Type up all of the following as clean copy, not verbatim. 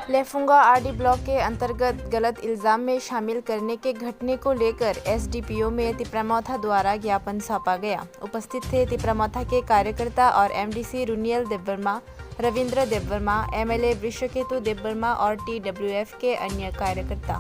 लेफुंगा RD block के अंतर्गत गलत इल्जाम में शामिल करने के घटने को लेकर एसडीपीओ में तिप्रामौथा द्वारा ज्ञापन सौंपा गया। उपस्थित थे तिप्रामौथा के कार्यकर्ता और एमडीसी रुनियल देववर्मा, रविंद्र देववर्मा, एमएलए वृषकेतु देववर्मा और टीडब्ल्यूएफ के अन्य कार्यकर्ता।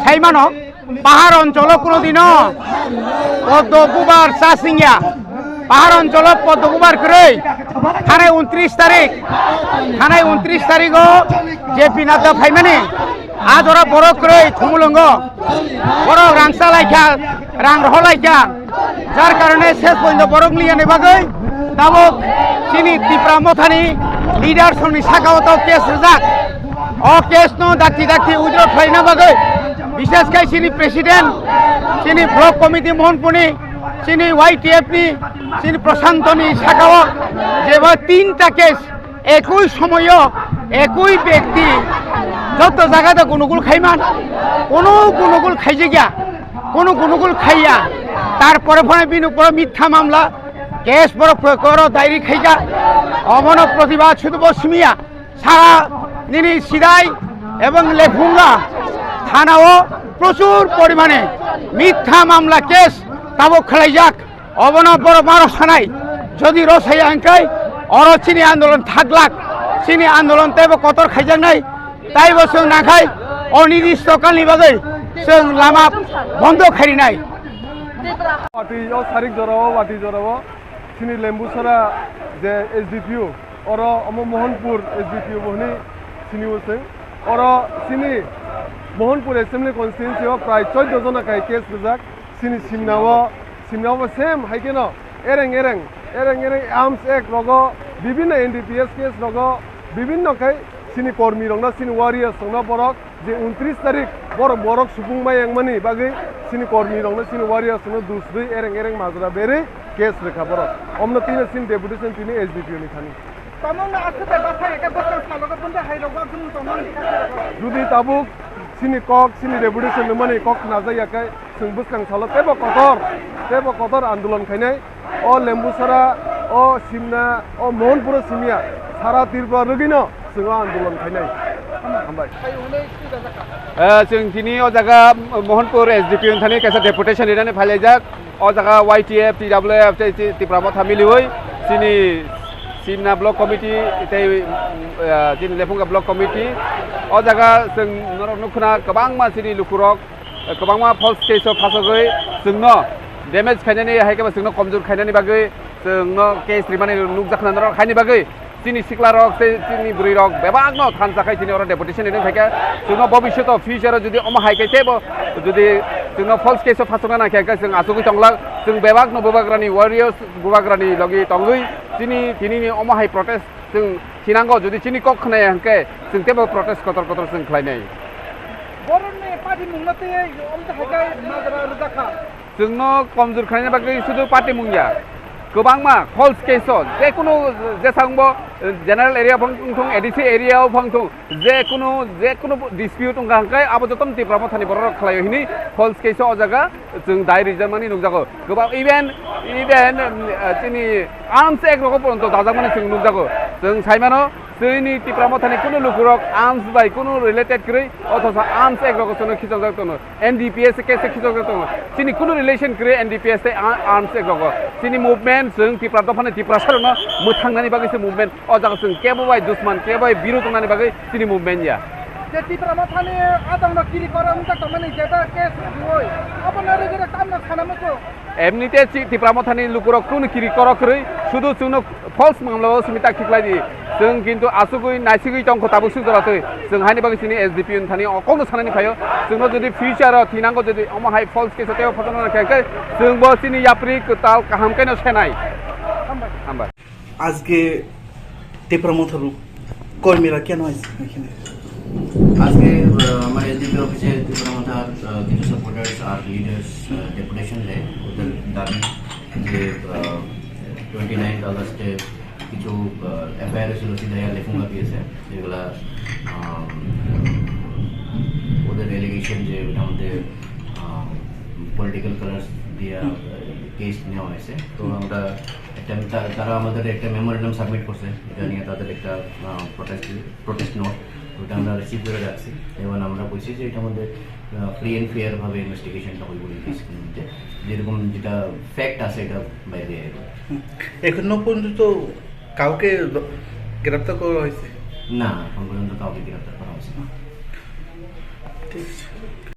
সাইমানো পাহাড় অঞ্চল কোনোদিন পদ্ম গুবার চাষিয়া পাহাড় অঞ্চল পদ্ম গুবার করে থানায় 29 তারিখ জেপি নাথা ফাইমানি আজ ওরা বড় করে থুমুলঙ্গ বড় রাংসা লাইখা রাং রহ লাইখা যার কারণে শেষ পর্যন্ত বরং লিয়ানে বাগৈ তাবক চিনি তিপ্রামথানি লিডার সনি সাকাওত কেস রেজাক ও কেস নো দাখি উজর ফাইনা বাগৈ বিশেষ করে চিনি প্রেসিডেন্ট চিনি ব্লক কমিটি মোহনপুনি চিনি ওয়াইটিএফনি চিনি প্রশান্তনি সাকাও যেভাবে 3টা কেস একই সময় একই ব্যক্তি যত জায়গাতে গুনুগুল খাইমান কোনো গুনুগুল খাইছে গিয়া কোনো গুনুগুল খাইয়া তারপরে ফোনে বিনু পর মিথ্যা মামলা কেস বড় প্রকর ডায়েরি খাইকা অমন প্রতিবাদ শুধু বসমিয়া সারা নিনি সিদাই এবং লেফুঙ্গা থানাও প্রচুর পরিমাণে মিথ্যা মামলা কেস তাবো খেলাই যাক অবন বড় মানুষ থানায় যদি রসাই আঙ্কাই অর চিনি আন্দোলন থাকলাক চিনি আন্দোলন তাইব কতর খাইজাক নাই তাই বসে না খাই অনির্দিষ্টকালনি বাদে जों लामा बन्द खारि नाय पार्टी और सारिक जराव पार्टी जराव सिनी लेम्बुसरा जे एसडीपीओ और मोहनपुर एसडीपीओ बहनी सिनी वसे और सिनी मोहनपुर एसेम्बली कन्स्टिट्युएन्सी प्राय 14 जना काय केस रजाक सिनी सिमनाव सेम हाइके न एरें आर्म्स एक्ट रग विभिन्न एनडीपीएस केस रग विभिन्न काय सिनी कर्मी रंगना सिनी वारियर्स रंगना बरक जे 29 तारिख बरक सुबुंबाय यांगमानि बागै सिनी कर्मी रंगना सिनी वारियर्स रंगना दुसबै एरें माजरा बेरे केस रेखा बरक अमनो तीन सिन डेपुटेशन तीन एसडीपीओ नि थानि तमंग आखते बाथाय एका बसर सालगा बन्दा हाइरगा जुन तमंग जुदि ताबुक सिनी कक सिनी डेपुटेशन माने कक नाजायाखै जों बुसखां साल तेबो कतर आन्दोलन खायनाय अ लेम्बुसरा अ सिमना अ मोहनपुर सिमिया सारा तिरबा रगिनो जों आन्दोलन खायनाय जों दिनै अ जागा मोहनपुर एसडीपीओ थानि कैसा डेपुटेशन लिरनानै फालिजाक अ जागा वाइटिएफ टीडब्ल्यूएफ तिप्रामथा मिलिवै सिनि सिमना ब्लक कमिटी दिन लेफुंगा ब्लक कमिटी अ जागा जों नरनुखुना गोबां मानसिनि लुकुरक गोबां मा फल्स केसआव फासगै जोंनो डेमेज खायनानै हायकेबा जोंनो कमजोर खायनानै बागै जोंनो केस रिमाने नुक जाखना खायनि बागै सिनी सिक्ला रक सिनी बुरी रक बेबागनो थान जाखाय सिनी अरा डेपुटेशन लिरनानै फायका जोंनो भबिष्यत फ्यूचर जुदि अमा हायके तेबो जुदि जोंनो फल्स केसआव फासगना नाखायका जों आसुगै तंला जों बेबागनो बुबाग्रानि वारियर्स बुबाग्रानि लगी तंगै दिनै अमा हाय प्रोटेस्ट जों थिनांगौ जुदि सिनी कक खनाय हंके जों तेबो प्रोटेस्ट कतर जों खालायनाय बरननि पार्टी मुंगते अमता हायका माजरा रजाखा जोंनो कमजोर खायनाय बागै सुदु पार्टी मुंगिया गोबांमा फल्स केसआव जेकुनु जेसांबो जेनारेल एरिया फंथं एडिसि एरियायाव फंथं जेकुनु डिसपिउट दंखाय आबो जतन तिप्रामो थानि बर खालायो हिनि फल्स केसआव जागा जों दाय रिजार्मानि नुजागो गोबां इभेन तिनि आर्मस एक रकम पर्यन्त दाजामानि जों नुजागो जों साइमानो जोंनि तिप्रामो थानि कुनु लुकुरक आर्मस बाय कुनु रिलेटेड करै अथच आर्मस एक रकम जों खिजाव जागो एनडीपीएस केस खिजाव जागो तिनि कुनु रिलेशन करै एनडीपीएस आर्मस एक रकम तिनि मुभमेन्ट जों तिप्रा दफानि तिप्रा सारनो मोथांनानि बागैसो मुभमेन्ट अ जागा जों केबाय दुश्मन केबाय बिरु दंनानि बागै तिनि मुभमेन्ट या जे तिप्रामा थाने आदांनो किरि गरम त तमने जेता केस होय अपन नरेगरे काम न खानामको एमनिते तिप्रामो थानि लुकुरक कुनु किरि करकरै शुधु जोंनो फल्स मामलायाव समिता खिख्लायदि जों किन्तु आसुगै नायसिगै तंखौ ताबो सुजराखै जों हानि बागै सिनि एसडीपी थानि अकौनो सानानि फायो जोंनो जुदि फ्यूचाराव थिनांगौ जुदि अमहाय फल्स केस तेव फटनो राखाखै जोंबो सिनि याप्रि ताल काहामकैनो सेनाय हामबाय আজকে টেপ্রামথার কর্মীরা কেন আছে এখানে? আজকে আমার এসডিপি অফিসে ত্রিপুরামাথার কিছু সাপোর্টার্স আর লিডার্স ডেপুটেশন দেয় ওদের দাবি যে 29 আগস্টে কিছু এফআইআর ছিল সিধাইয়া লেখুঙ্গা দিয়েছে যেগুলা ওদের এলিগেশন যে ওটার মধ্যে পলিটিক্যাল কালার্স দিয়ে কেস নেওয়া হয়েছে তো আমরা তারা আমাদের একটা মেমোরেন্ডাম সাবমিট করছে এটা নিয়ে তাদের একটা প্রোটেস্ট নোট ওটা আমরা রিসিভ করে রাখছি এবং আমরা বলছি যে এটা আমাদের ফ্রি অ্যান্ড ফেয়ারভাবে ইনভেস্টিগেশনটা হইব কেসের মধ্যে যেরকম যেটা ফ্যাক্ট আছে এটা বাইরে আসবে এখনো পর্যন্ত কাউকে গ্রেপ্তার করা হয়েছে না এখন পর্যন্ত কাউকে গ্রেপ্তার করা হয়েছে না ঠিক আছে।